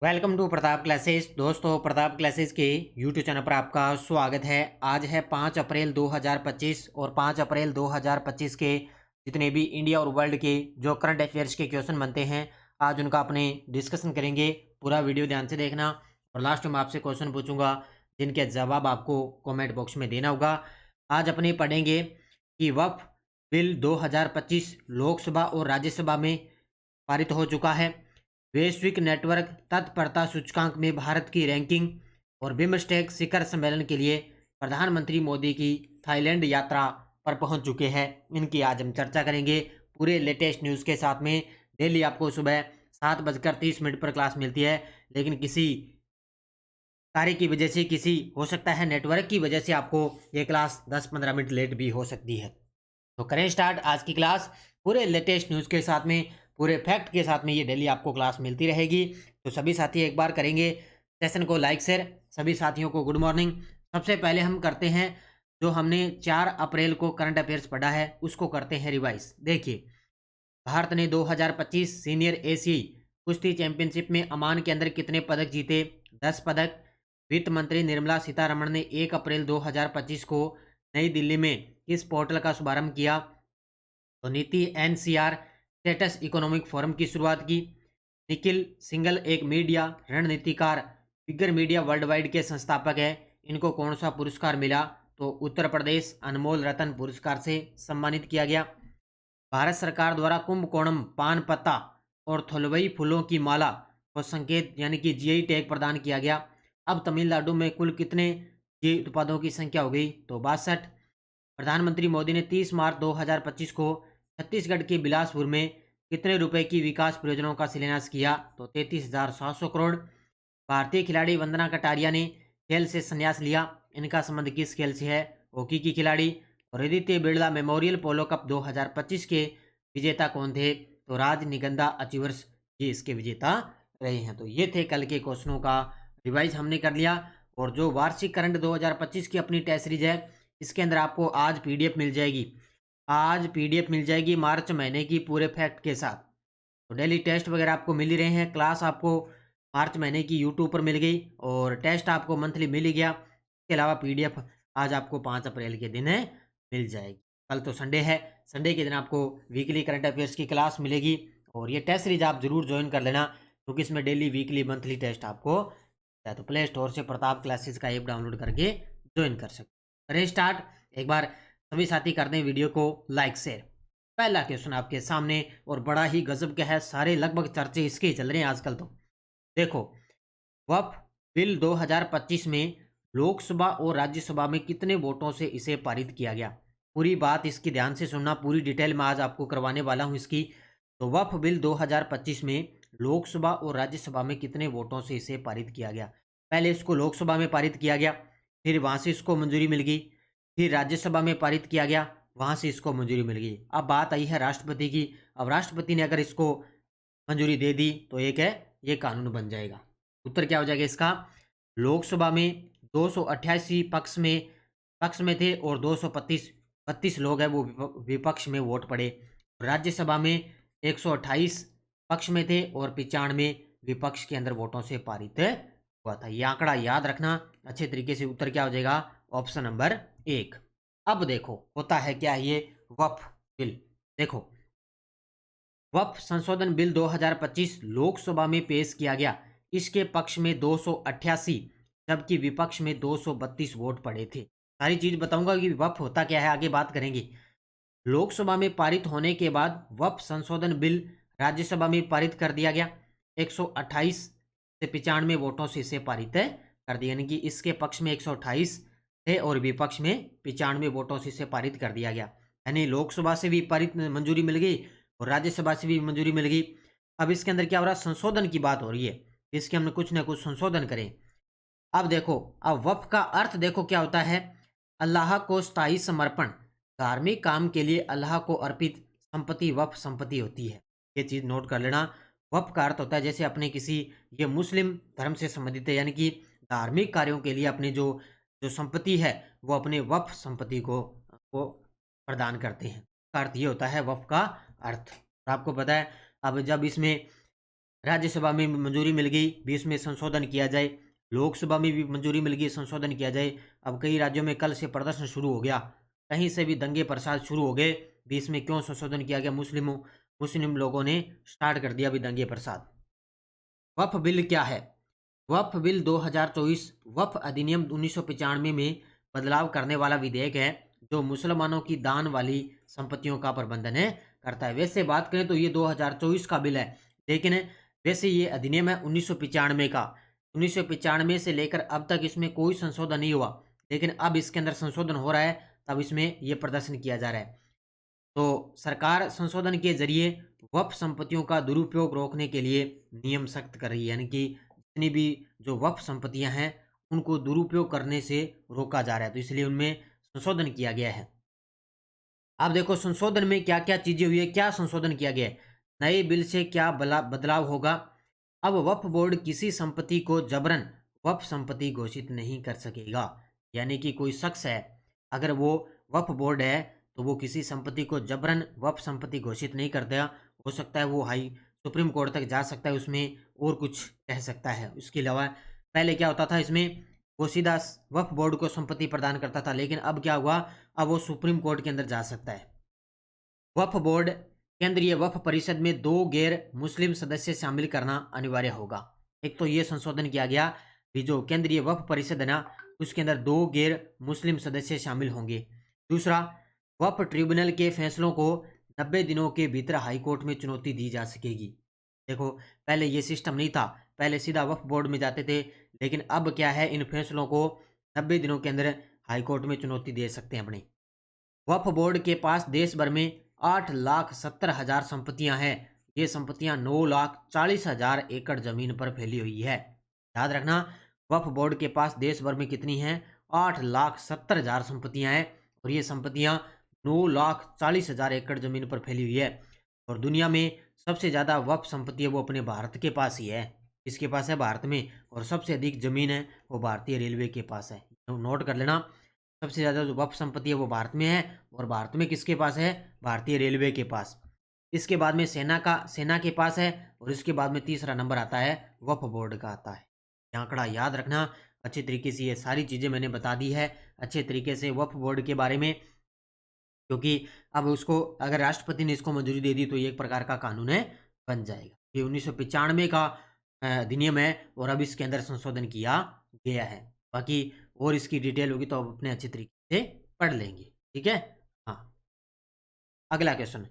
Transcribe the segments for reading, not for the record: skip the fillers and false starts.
Welcome to Pratap classes. दोस्तों, Pratap classes के YouTube channel पर आपका स्वागत है। आज है 5 अप्रैल 2025 और 5 अप्रैल 2025 के जितने भी इंडिया और वर्ल्ड के जो करंट अफेयर्स के क्वेश्चन बनते हैं, आज उनका अपने डिस्कशन करेंगे। पूरा वीडियो ध्यान से देखना और लास्ट में आपसे क्वेश्चन पूछूंगा जिनके जवाब आपको कमेंट बॉक्स में देना होगा। आज अपने पढ़ेंगे कि वक्फ बिल 2025 लोकसभा और राज्यसभा में पारित हो चुका है। वैश्विक नेटवर्क तत्परता सूचकांक में भारत की रैंकिंग और बिम्स्टेक शिखर सम्मेलन के लिए प्रधानमंत्री मोदी की थाईलैंड यात्रा पर पहुंच चुके हैं। इनकी आज हम चर्चा करेंगे पूरे लेटेस्ट न्यूज़ के साथ में। डेली आपको सुबह 7:30 पर क्लास मिलती है, लेकिन किसी कार्य की वजह से, किसी हो सकता है नेटवर्क की वजह से, आपको ये क्लास 10-15 मिनट लेट भी हो सकती है। तो करें स्टार्ट आज की क्लास पूरे लेटेस्ट न्यूज़ के साथ में, पूरे फैक्ट के साथ में। ये डेली आपको क्लास मिलती रहेगी। तो सभी साथी एक बार करेंगे सेशन को लाइक शेयर। सभी साथियों को गुड मॉर्निंग। सबसे पहले हम करते हैं जो हमने 4 अप्रैल को करंट अफेयर्स पढ़ा है उसको करते हैं रिवाइज। देखिए, भारत ने 2025 सीनियर एशियाई कुश्ती चैंपियनशिप में अमान के अंदर कितने पदक जीते? 10 पदक। वित्त मंत्री निर्मला सीतारमण ने 1 अप्रैल 2025 को नई दिल्ली में किस पोर्टल का शुभारंभ किया? तो नीति एनसीआर स्टेटस इकोनॉमिक फोरम की शुरुआत की। निखिल सिंगल एक मीडिया रणनीतिकार, बिगर मीडिया वर्ल्ड वाइड के संस्थापक है। इनको कौन सा पुरस्कार मिला? तो उत्तर प्रदेश अनमोल रतन पुरस्कार से सम्मानित किया गया। भारत सरकार द्वारा कुंभकोणम पान पत्ता और थलवई फूलों की माला को संकेत यानी कि जीआई टैग प्रदान किया गया। अब तमिलनाडु में कुल कितने जीआई उत्पादों की संख्या हो गई? तो 62। प्रधानमंत्री मोदी ने 30 मार्च 2025 को छत्तीसगढ़ के बिलासपुर में कितने रुपए की विकास परियोजनाओं का शिलान्यास किया? तो 33,700 करोड़। भारतीय खिलाड़ी वंदना कटारिया ने खेल से संन्यास लिया। इनका संबंध किस खेल से है? हॉकी की खिलाड़ी। और आदित्य बिरला मेमोरियल पोलो कप 2025 के विजेता कौन थे? तो राजनिगंधा अचीवर्स ये इसके विजेता रहे हैं। तो ये थे कल के क्वेश्चनों का रिवाइज हमने कर लिया। और जो वार्षिक करंट 2025 की अपनी टेस्ट सीरीज है, इसके अंदर आपको आज पीडीएफ मिल जाएगी। आज पीडीएफ मिल जाएगी मार्च महीने की पूरे फैक्ट के साथ। तो डेली टेस्ट वगैरह आपको मिल ही रहे हैं। क्लास आपको मार्च महीने की यूट्यूब पर मिल गई और टेस्ट आपको मंथली मिल ही गया। इसके अलावा पीडीएफ आज आपको 5 अप्रैल के दिन मिल जाएगी। कल तो संडे है, संडे के दिन आपको वीकली करंट अफेयर्स की क्लास मिलेगी। और ये टेस्ट सीरीज आप जरूर ज्वाइन कर लेना, क्योंकि इसमें डेली वीकली मंथली टेस्ट आपको है। तो प्ले स्टोर से प्रताप क्लासेस का ऐप डाउनलोड करके ज्वाइन कर सकते। करें स्टार्ट। एक बार सभी साथी कर दें वीडियो को लाइक शेयर। पहला क्वेश्चन आपके सामने और बड़ा ही गजब का है। सारे लगभग चर्चे इसके ही चल रहे हैं आजकल। तो देखो, वक्फ बिल 2025 में लोकसभा और राज्यसभा में कितने वोटों से इसे पारित किया गया? पूरी बात इसकी ध्यान से सुनना, पूरी डिटेल में आज आपको करवाने वाला हूं इसकी। तो वक्फ बिल 2025 में लोकसभा और राज्यसभा में कितने वोटों से इसे पारित किया गया? पहले इसको लोकसभा में पारित किया गया, फिर वहां से इसको मंजूरी मिल गई, फिर राज्यसभा में पारित किया गया, वहां से इसको मंजूरी मिल गई। अब बात आई है राष्ट्रपति की। अब राष्ट्रपति ने अगर इसको मंजूरी दे दी तो एक है ये कानून बन जाएगा। उत्तर क्या हो जाएगा इसका? लोकसभा में 288 पक्ष में थे और 232 लोग हैं वो विपक्ष में वोट पड़े। राज्यसभा में 128 पक्ष में थे और 95 विपक्ष के अंदर वोटों से पारित हुआ था। यह आंकड़ा याद रखना अच्छे तरीके से। उत्तर क्या हो जाएगा? Option number 1। अब देखो होता है क्या ये वक्फ बिल। देखो, वक्फ संशोधन बिल 2025 लोकसभा में पेश किया गया। इसके पक्ष में 288 जबकि विपक्ष में 232 वोट पड़े थे। सारी चीज बताऊंगा कि वक्फ होता क्या है, आगे बात करेंगे। लोकसभा में पारित होने के बाद वक्फ संशोधन बिल राज्यसभा में पारित कर दिया गया। 128 से 95 वोटों से इसे पारित कर दिया, यानी कि इसके पक्ष में 128 थे और विपक्ष में 95 वोटों से इसे पारित कर दिया गया। यानी लोकसभा से भी पारित मंजूरी मिल गई और राज्यसभा से भी मंजूरी मिल गई। अब इसके अंदर क्या हो रहा है? संशोधन की बात हो रही है, इसके हमने कुछ ना कुछ संशोधन करें। अब देखो, अब वक्फ का अर्थ देखो क्या होता है। अल्लाह को स्थायी समर्पण, धार्मिक काम के लिए अल्लाह को अर्पित संपत्ति वक्फ संपत्ति होती है। ये चीज नोट कर लेना। वक्फ का अर्थ होता है जैसे अपने किसी, ये मुस्लिम धर्म से संबंधित है, यानी कि धार्मिक कार्यों के लिए अपने जो जो संपत्ति है वो अपने वक्फ संपत्ति को प्रदान करते हैं। का अर्थ ये होता है वक्फ का अर्थ। और आपको पता है अब जब इसमें राज्यसभा में भी मंजूरी मिल गई भी इसमें संशोधन किया जाए, लोकसभा में भी मंजूरी मिल गई संशोधन किया जाए। अब कई राज्यों में कल से प्रदर्शन शुरू हो गया, कहीं से भी दंगे प्रसाद शुरू हो गए भी इसमें क्यों संशोधन किया गया। मुस्लिम लोगों ने स्टार्ट कर दिया भी दंगे प्रसाद। वक्फ बिल क्या है? वक्फ बिल 2024 वक्फ अधिनियम 1995 में बदलाव करने वाला विधेयक है जो मुसलमानों की दान वाली संपत्तियों का प्रबंधन है करता है। वैसे बात करें तो ये 2024 का बिल है, लेकिन वैसे ये अधिनियम है 1995 का। 1995 से लेकर अब तक इसमें कोई संशोधन नहीं हुआ, लेकिन अब इसके अंदर संशोधन हो रहा है, तब इसमें ये प्रदर्शन किया जा रहा है। तो सरकार संशोधन के जरिए वक्फ संपत्तियों का दुरुपयोग रोकने के लिए नियम सख्त कर रही है, यानी कि जितनी भी जो वक्फ संपत्तियां हैं उनको दुरुपयोग करने से रोका जा रहा है, तो इसलिए उनमें संशोधन किया गया है। अब देखो संशोधन में क्या क्या चीजें हुई है, क्या संशोधन किया गया है, नए बिल से क्या बदलाव होगा। अब वक्फ बोर्ड किसी संपत्ति को जबरन वक्फ संपत्ति घोषित नहीं कर सकेगा, यानी कि कोई शख्स है, अगर वो वक्फ बोर्ड है तो वो किसी संपत्ति को जबरन वक्फ संपत्ति घोषित नहीं करता। हो सकता है वो सुप्रीम कोर्ट तक जा सकता है, उसमें और कुछ कह सकता है। उसके अलावा पहले क्या होता था, इसमें वो सीधा वक्फ बोर्ड को संपत्ति प्रदान करता था, लेकिन अब क्या हुआ, अब वो सुप्रीम कोर्ट के अंदर जा सकता है। वक्फ बोर्ड केंद्रीय वक्फ परिषद में 2 गैर मुस्लिम सदस्य शामिल करना अनिवार्य होगा। एक तो ये संशोधन किया गया कि जो केंद्रीय वक्फ परिषद है ना, उसके अंदर 2 गैर मुस्लिम सदस्य शामिल होंगे। दूसरा, वक्फ ट्रिब्यूनल के फैसलों को 90 दिनों के भीतर हाईकोर्ट में चुनौती दी जा सकेगी। देखो पहले ये सिस्टम नहीं था, पहले सीधा वक्फ बोर्ड में जाते थे, लेकिन अब क्या है, इन फैसलों को 90 दिनों के अंदर हाईकोर्ट में चुनौती दे सकते हैं अपने। वक्फ बोर्ड के पास देश भर में 8,70,000 संपत्तियां हैं। ये संपत्तियां 9,40,000 एकड़ जमीन पर फैली हुई है। याद रखना, वक्फ बोर्ड के पास देश भर में कितनी हैं, 8,70,000 संपत्तियां हैं, और ये संपत्तियां 9,40,000 एकड़ जमीन पर फैली हुई है। और दुनिया में सबसे ज़्यादा वक्फ संपत्ति है वो अपने भारत के पास ही है। इसके पास है भारत में, और सबसे अधिक जमीन है वो भारतीय रेलवे के पास है। तो नोट कर लेना, सबसे ज़्यादा जो वक्फ संपत्ति है वो भारत में है, और भारत में किसके पास है, भारतीय रेलवे के पास। इसके बाद में सेना के पास है, और इसके बाद में तीसरा नंबर आता है वक्फ बोर्ड का आता है। ये आंकड़ा याद रखना अच्छे तरीके से, ये सारी चीज़ें मैंने बता दी है अच्छे तरीके से वक्फ बोर्ड के बारे में, क्योंकि अब उसको अगर राष्ट्रपति ने इसको मंजूरी दे दी तो ये एक प्रकार का कानून है, बन जाएगा। ये 1995 का अधिनियम है, और अब इसके अंदर संशोधन किया गया है। बाकी और इसकी डिटेल होगी तो आप अपने अच्छे तरीके से पढ़ लेंगे, ठीक है। हाँ, अगला क्वेश्चन,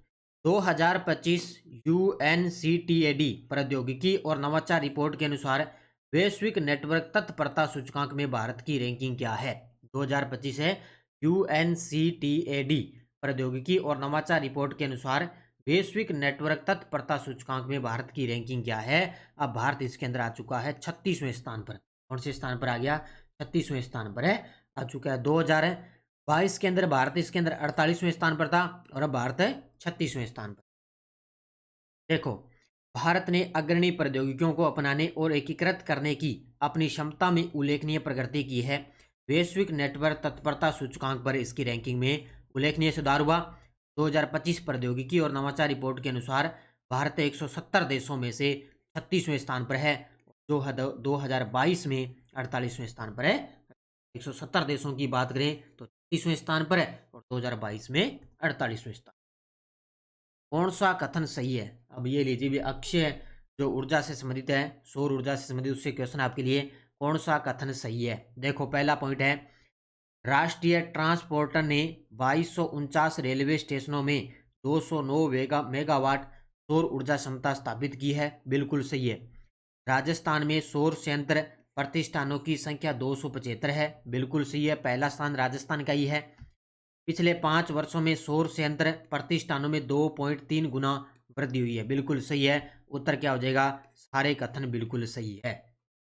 2025 यूएनसीटीएडी प्रौद्योगिकी और नवाचार रिपोर्ट के अनुसार वैश्विक नेटवर्क तत्परता सूचकांक में भारत की रैंकिंग क्या है। 2025 है यूएनसीटीएडी प्रौद्योगिकी और नवाचार रिपोर्ट के अनुसार वैश्विक नेटवर्क तत्परता सूचकांक में भारत की रैंकिंग क्या है। अब भारत इसके अंदर आ चुका है 36वें स्थान पर। कौन से स्थान पर आ गया, 36वें स्थान पर है, आ चुका है। 2022 के अंदर भारत इसके अंदर 48वें स्थान पर था, और अब भारत है 36वें स्थान पर। देखो, भारत ने अग्रणी प्रौद्योगिकियों को अपनाने और एकीकृत करने की अपनी क्षमता में उल्लेखनीय प्रगति की है। वैश्विक नेटवर्क तत्परता सूचकांक पर इसकी रैंकिंग में उल्लेखनीय सुधार हुआ। 2025 प्रौद्योगिकी और नवाचार रिपोर्ट के अनुसार भारत 170 देशों में से 36वें स्थान पर है, जो 2022 में 48वें स्थान पर है। 170 देशों की बात करें तो 36वें स्थान पर है, और 2022 में 48वें स्थान। कौन सा कथन सही है, अब ये लीजिए भी अक्षय जो ऊर्जा से संबंधित है, सौर ऊर्जा से संबंधित, उससे क्वेश्चन आपके लिए, कौन सा कथन सही है। देखो पहला पॉइंट है, राष्ट्रीय ट्रांसपोर्टर ने 2249 रेलवे स्टेशनों में 209 मेगावाट सौर ऊर्जा क्षमता स्थापित की है, बिल्कुल सही है। राजस्थान में सौर संयंत्र प्रतिष्ठानों की संख्या 275 है, बिल्कुल सही है, पहला स्थान राजस्थान का ही है। पिछले 5 वर्षों में सौर संयंत्र प्रतिष्ठानों में 2.3 गुना वृद्धि हुई है, बिल्कुल सही है। उत्तर क्या हो जाएगा, सारे कथन बिल्कुल सही है,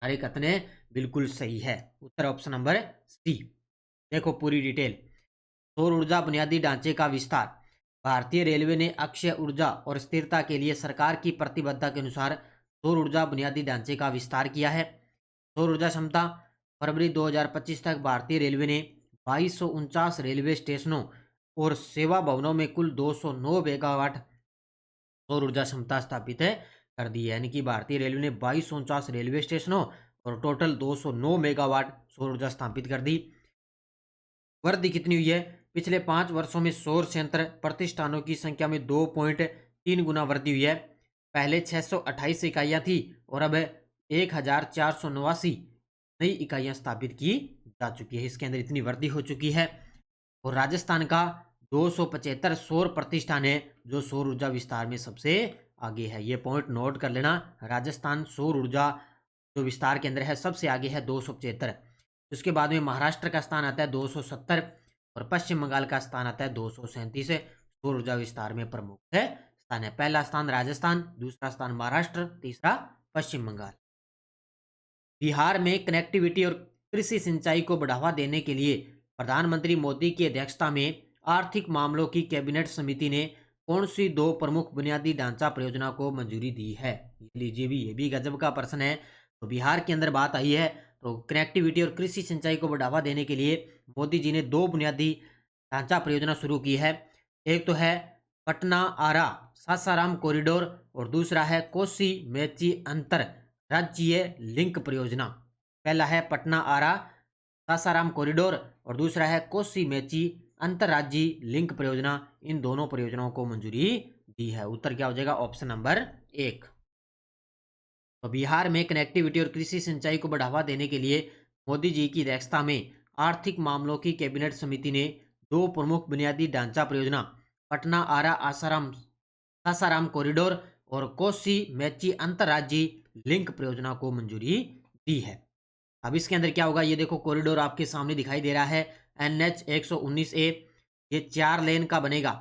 सारे कथन बिल्कुल सही है। उत्तर ऑप्शन नंबर सी। देखो पूरी डिटेल, सौर ऊर्जा बुनियादी ढांचे का विस्तार। भारतीय रेलवे ने अक्षय ऊर्जा और स्थिरता के लिए सरकार की प्रतिबद्धता के अनुसार सौर ऊर्जा बुनियादी ढांचे का विस्तार किया है। सौर ऊर्जा क्षमता, फरवरी 2025 तक भारतीय रेलवे ने 2249 रेलवे स्टेशनों और सेवा भवनों में कुल 209 मेगावाट सौर ऊर्जा क्षमता स्थापित कर दी है। यानी कि भारतीय रेलवे ने 2249 रेलवे स्टेशनों और टोटल 209 मेगावाट सौर ऊर्जा स्थापित कर दी। वृद्धि कितनी हुई है? पिछले 5 वर्षों में सौर संयंत्र प्रतिष्ठानों की संख्या में 2.3 गुना वृद्धि हुई है। पहले 628 इकाइयां थी और अब 1489 नई इकाइयां स्थापित की जा चुकी है। इसके अंदर इतनी वृद्धि हो चुकी है। और राजस्थान का 275 सौर प्रतिष्ठान है जो सौर ऊर्जा विस्तार में सबसे आगे है। ये पॉइंट नोट कर लेना, राजस्थान सौर ऊर्जा जो विस्तार के अंदर है सबसे आगे है 275। उसके बाद में महाराष्ट्र का स्थान आता है 270 और पश्चिम बंगाल का स्थान आता है 237। सौर ऊर्जा विस्तार में प्रमुख है स्थान है। पहला स्थान राजस्थान, दूसरा स्थान महाराष्ट्र, तीसरा पश्चिम बंगाल। बिहार में कनेक्टिविटी और कृषि सिंचाई को बढ़ावा देने के लिए प्रधानमंत्री मोदी की अध्यक्षता में आर्थिक मामलों की कैबिनेट समिति ने कौन सी 2 प्रमुख बुनियादी ढांचा परियोजना को मंजूरी दी है? लीजिए भी, ये भी गजब का प्रश्न है। तो बिहार के अंदर बात आई है तो कनेक्टिविटी और कृषि सिंचाई को बढ़ावा देने के लिए मोदी जी ने 2 बुनियादी ढांचा परियोजना शुरू की है। एक तो है पटना आरा सासाराम कॉरिडोर और दूसरा है कोसी मेची अंतर राज्यीय लिंक परियोजना। पहला है पटना आरा सासाराम कॉरिडोर और दूसरा है कोसी मेची अंतरराज्यीय लिंक परियोजना। इन दोनों परियोजनाओं को मंजूरी दी है। उत्तर क्या हो जाएगा? Option number 1। तो बिहार में कनेक्टिविटी और कृषि सिंचाई को बढ़ावा देने के लिए मोदी जी की अध्यक्षता में आर्थिक मामलों की कैबिनेट समिति ने 2 प्रमुख बुनियादी ढांचा परियोजना पटना आरा आसाराम सासाराम कॉरिडोर और कोसी मेची अंतरराज्यीय लिंक परियोजना को मंजूरी दी है। अब इसके अंदर क्या होगा? ये देखो कॉरिडोर आपके सामने दिखाई दे रहा है NH 119A। ये 4 लेन का बनेगा।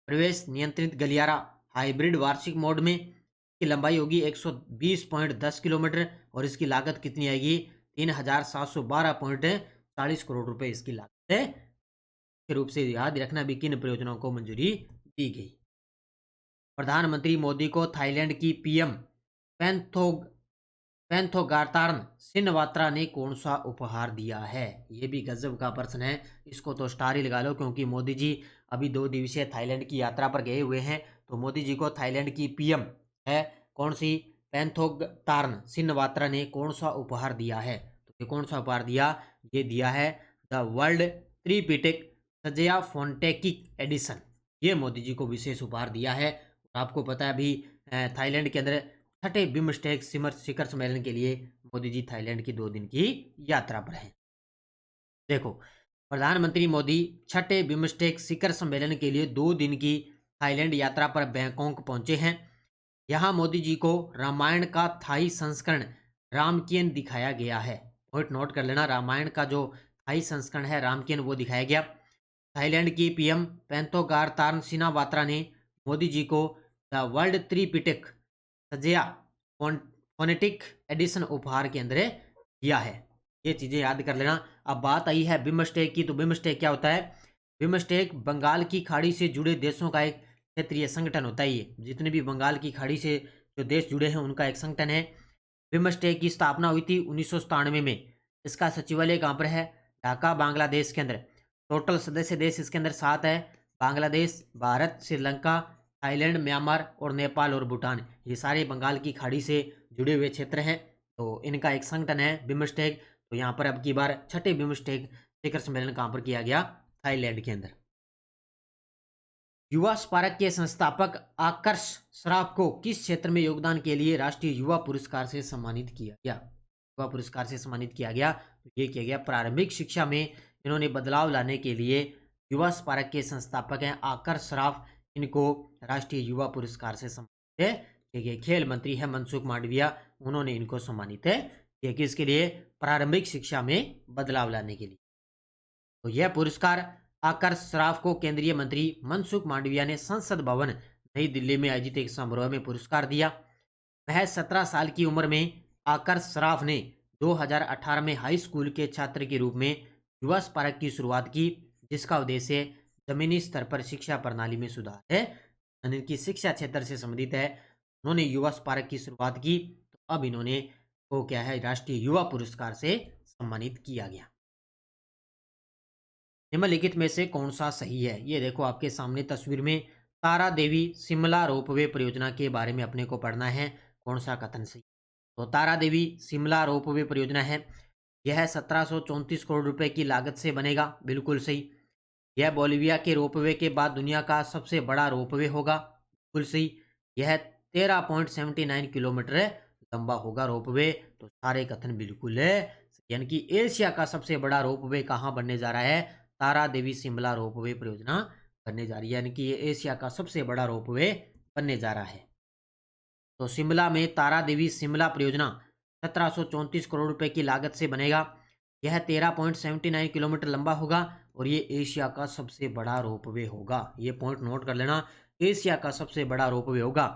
प्रवेश नियंत्रित गलियारा हाइब्रिड वार्षिक मोड में। की लंबाई होगी 120.10 किलोमीटर और इसकी लागत कितनी आएगी? 3712.40 करोड़ रुपए इसकी लागत है के रूप से याद रखना भी किन परियोजनाओं को मंजूरी दी गई। प्रधानमंत्री मोदी को थाईलैंड की PM पैंथोगातार्न सिनवात्रा ने कौन सा उपहार दिया है? ये भी गजब का प्रश्न है। इसको तो स्टार ही लगा लो क्योंकि मोदी जी अभी 2 दिवसीय थाईलैंड की यात्रा पर गए हुए हैं। तो मोदी जी को थाईलैंड की PM है कौन सी? पैंथोगातार्न सिनवात्रा ने कौन सा उपहार दिया है? तो ये कौन सा उपहार दिया? ये दिया है द वर्ल्ड त्रिपिटक सजया फोंटेकिक एडिशन। ये मोदी जी को विशेष उपहार दिया है। आपको पता है अभी थाईलैंड के अंदर 6ठे बिम्स्टेक शिखर सम्मेलन के लिए मोदी जी थाईलैंड की 2 दिन की यात्रा पर हैं। देखो, प्रधानमंत्री मोदी 6ठे बिम्स्टेक शिखर सम्मेलन के लिए 2 दिन की थाईलैंड यात्रा पर बैंकॉक पहुंचे हैं। यहाँ मोदी जी को रामायण का थाई संस्करण रामकियन दिखाया गया है। पॉइंट नोट कर लेना, रामायण का जो थाई संस्करण है रामकियन वो दिखाया गया। थाईलैंड की PM पैंथोगातार्न सिनावात्रा ने मोदी जी को द वर्ल्ड त्रिपिटक सजया फोनेटिक एडिशन उपहार के अंदर दिया है। ये चीजें याद कर लेना। अब बात आई है बिम्स्टेक की। तो बिम्स्टेक क्या होता है? बिम्स्टेक बंगाल की खाड़ी से जुड़े देशों का एक क्षेत्रीय संगठन होता है। ये जितने भी बंगाल की खाड़ी से जो देश जुड़े हैं उनका एक संगठन है। बिम्स्टेक की स्थापना हुई थी 1997 में। इसका सचिवालय कहाँ पर है? ढाका बांग्लादेश के अंदर। टोटल सदस्य देश इसके अंदर 7 है। बांग्लादेश, भारत, श्रीलंका, थाईलैंड, म्यांमार और नेपाल और भूटान। ये सारे बंगाल की खाड़ी से जुड़े हुए क्षेत्र हैं। तो इनका एक संगठन है बिम्स्टेक। तो यहाँ पर अब की बार 6ठे बिम्स्टेक शिखर सम्मेलन कहाँ पर किया गया? थाईलैंड के अंदर। युवा स्मारक के संस्थापक आकर्ष श्राफ को किस क्षेत्र में योगदान के लिए राष्ट्रीय युवा पुरस्कार से सम्मानित किया गया? युवा पुरस्कार से सम्मानित किया गया। तो ये किया गया प्रारंभिक शिक्षा में इन्होंने बदलाव लाने के लिए युवा स्मारक के संस्थापक हैं आकर्ष श्राफ। इनको राष्ट्रीय युवा पुरस्कार से सम्मानित किया गया। खेल मंत्री है मनसुख मांडविया, उन्होंने इनको सम्मानित किया। किसके लिए? प्रारंभिक शिक्षा में बदलाव लाने के लिए। तो यह पुरस्कार आकर्ष श्राफ को केंद्रीय मंत्री मनसुख मांडविया ने संसद भवन नई दिल्ली में आयोजित एक समारोह में पुरस्कार दिया। महज 17 साल की उम्र में आकर्ष श्राफ ने 2018 में हाई स्कूल के छात्र के रूप में युवा स्मारक की शुरुआत की, जिसका उद्देश्य जमीनी स्तर पर शिक्षा प्रणाली में सुधार है, इनकी शिक्षा क्षेत्र से संबंधित है। उन्होंने युवा स्मारक की शुरुआत की तो अब इन्होंने को क्या है राष्ट्रीय युवा पुरस्कार से सम्मानित किया गया। निम्नलिखित में से कौन सा सही है? ये देखो आपके सामने तस्वीर में तारा देवी शिमला रोपवे परियोजना के बारे में अपने को पढ़ना है। कौन सा कथन सही? तो तारा देवी शिमला रोपवे परियोजना है, यह 1734 करोड़ रुपए की लागत से बनेगा, बिल्कुल सही। यह बोलिविया के रोपवे के बाद दुनिया का सबसे बड़ा रोपवे होगा, बिल्कुल सही। यह 13.79 किलोमीटर लंबा होगा रोपवे। तो सारे कथन बिल्कुल है, यानी कि एशिया का सबसे बड़ा रोपवे कहाँ बनने जा रहा है? तारा देवी शिमला रोपवे परियोजना बनने जा रही है, यानी कि ये एशिया का सबसे बड़ा रोपवे बनने जा रहा है। तो शिमला में तारा देवी शिमला परियोजना 1734 करोड़ रुपए की लागत से बनेगा। यह 13.79 किलोमीटर लंबा होगा और ये एशिया का सबसे बड़ा रोपवे होगा। ये पॉइंट नोट कर लेना, एशिया का सबसे बड़ा रोपवे होगा।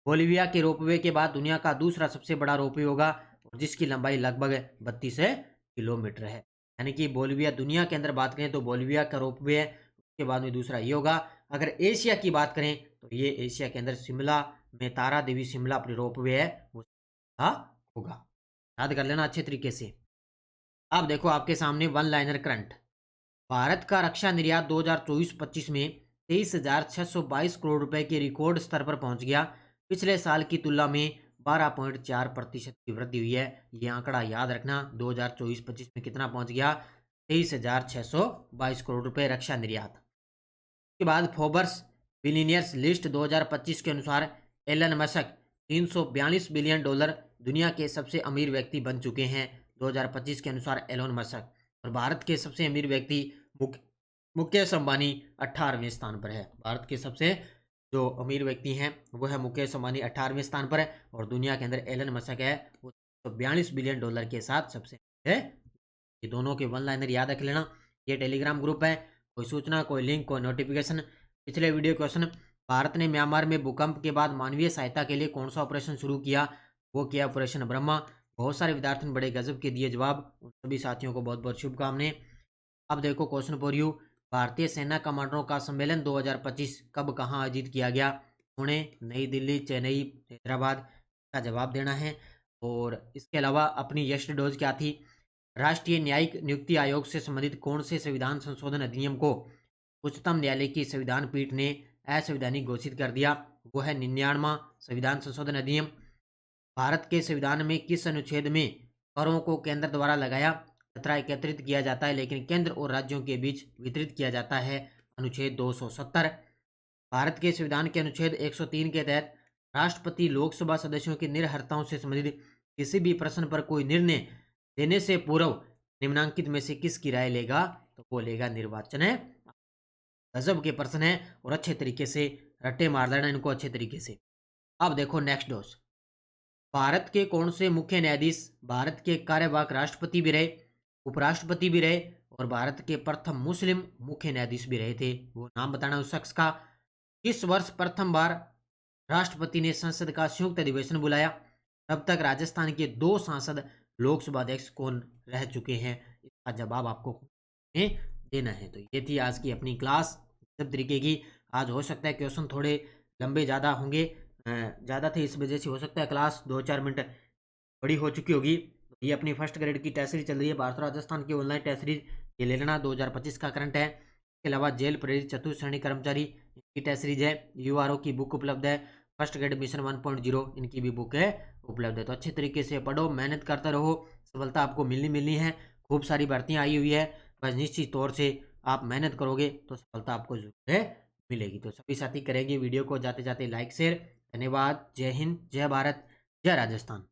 बोलिविया के रोपवे के बाद दुनिया का दूसरा सबसे बड़ा रोपवे होगा और जिसकी लंबाई लगभग 32 किलोमीटर है। यानी कि बोलिविया दुनिया के अंदर बात करें तो बोलिविया का रोपवे है, उसके बाद में दूसरा ये होगा। अगर एशिया की बात करें तो ये एशिया के अंदर शिमला में तारा देवी शिमला रोपवे है वो होगा। याद कर लेना अच्छे तरीके से। अब देखो आपके सामने वन लाइनर करंट। भारत का रक्षा निर्यात 2024-25 में 23,622 करोड़ रुपए के रिकॉर्ड स्तर पर पहुंच गया। पिछले साल की तुलना में 12.4% की वृद्धि हुई है। ये आंकड़ा याद रखना, 2024-25 में कितना पहुंच गया? 23,622 करोड़ रुपए रक्षा निर्यात। उसके बाद फोर्ब्स बिलियनियर्स लिस्ट 2025 के अनुसार एलन मस्क 342 बिलियन डॉलर दुनिया के सबसे अमीर व्यक्ति बन चुके हैं 2025 के अनुसार एलोन मस्क। और भारत के सबसे अमीर व्यक्ति मुकेश अंबानी 18वें स्थान पर है। भारत के सबसे जो अमीर व्यक्ति हैं वो है मुकेश अंबानी 18वें स्थान पर है और दुनिया के अंदर एलन मस्क है वो 42 बिलियन डॉलर के साथ सबसे है। ये दोनों के वन लाइनर याद रख लेना। ये टेलीग्राम ग्रुप है, कोई सूचना, कोई लिंक, कोई नोटिफिकेशन। पिछले वीडियो क्वेश्चन, भारत ने म्यांमार में भूकंप के बाद मानवीय सहायता के लिए कौन सा ऑपरेशन शुरू किया? वो किया ऑपरेशन ब्रह्मा। बहुत सारे विद्यार्थियों ने बड़े गजब के दिए जवाब। उन सभी साथियों को बहुत बहुत शुभकामनाएं। अब देखो क्वेश्चन फॉर यू, भारतीय सेना कमांडरों का सम्मेलन 2025 कब कहाँ आयोजित किया गया? पुणे, नई दिल्ली, चेन्नई, हैदराबाद का जवाब देना है। और इसके अलावा अपनी यश डोज क्या थी? राष्ट्रीय न्यायिक नियुक्ति आयोग से संबंधित कौन से संविधान संशोधन अधिनियम को उच्चतम न्यायालय की संविधान पीठ ने असंवैधानिक घोषित कर दिया? वो है 99वां संविधान संशोधन अधिनियम। भारत के संविधान में किस अनुच्छेद में करों को केंद्र द्वारा लगाया तथा एकत्रित किया जाता है लेकिन केंद्र और राज्यों के बीच वितरित किया जाता है? अनुच्छेद 270। भारत के संविधान के अनुच्छेद 103 के तहत राष्ट्रपति लोकसभा सदस्यों की निर्हरताओं से संबंधित किसी भी प्रश्न पर कोई निर्णय देने से पूर्व निम्नांकित में से किसकी राय लेगा? तो वो लेगा निर्वाचन है। गजब के प्रश्न है और अच्छे तरीके से रट्टे मार देना इनको अच्छे तरीके से। अब देखो नेक्स्ट डोज, भारत के कौन से मुख्य न्यायाधीश भारत के कार्यवाहक राष्ट्रपति भी रहे, उपराष्ट्रपति भी रहे और भारत के प्रथम मुस्लिम मुख्य न्यायाधीश भी रहे थे? वो नाम बताना उस शख्स का। किस वर्ष प्रथम बार राष्ट्रपति ने संसद का संयुक्त अधिवेशन बुलाया? तब तक राजस्थान के 2 सांसद लोकसभा अध्यक्ष कौन रह चुके हैं? इसका जवाब आपको देना है। तो ये थी आज की अपनी क्लास, सब तरीके की। आज हो सकता है क्वेश्चन थोड़े लंबे ज़्यादा होंगे, ज़्यादा थे इस वजह से हो सकता है क्लास 2-4 मिनट बड़ी हो चुकी होगी। ये अपनी फर्स्ट ग्रेड की टेस्ट सीरीज चल रही है, भारत और राजस्थान की ऑनलाइन टेस्ट सीरीज, ये ले लेना 2025 का करंट है। इसके अलावा जेल प्रेरित चतुर्थ श्रेणी कर्मचारी इनकी टेस्ट सीरीज है, यूआरओ की बुक उपलब्ध है, फर्स्ट ग्रेड मिशन 1.0 इनकी भी बुक है उपलब्ध है। तो अच्छे तरीके से पढ़ो, मेहनत करते रहो, सफलता आपको मिलनी है। खूब सारी भर्तियाँ आई हुई है, बस निश्चित तौर से आप मेहनत करोगे तो सफलता आपको जरूर है मिलेगी। तो सभी साथी करेंगे वीडियो को जाते जाते लाइक शेयर। धन्यवाद। जय हिंद, जय भारत, जय राजस्थान।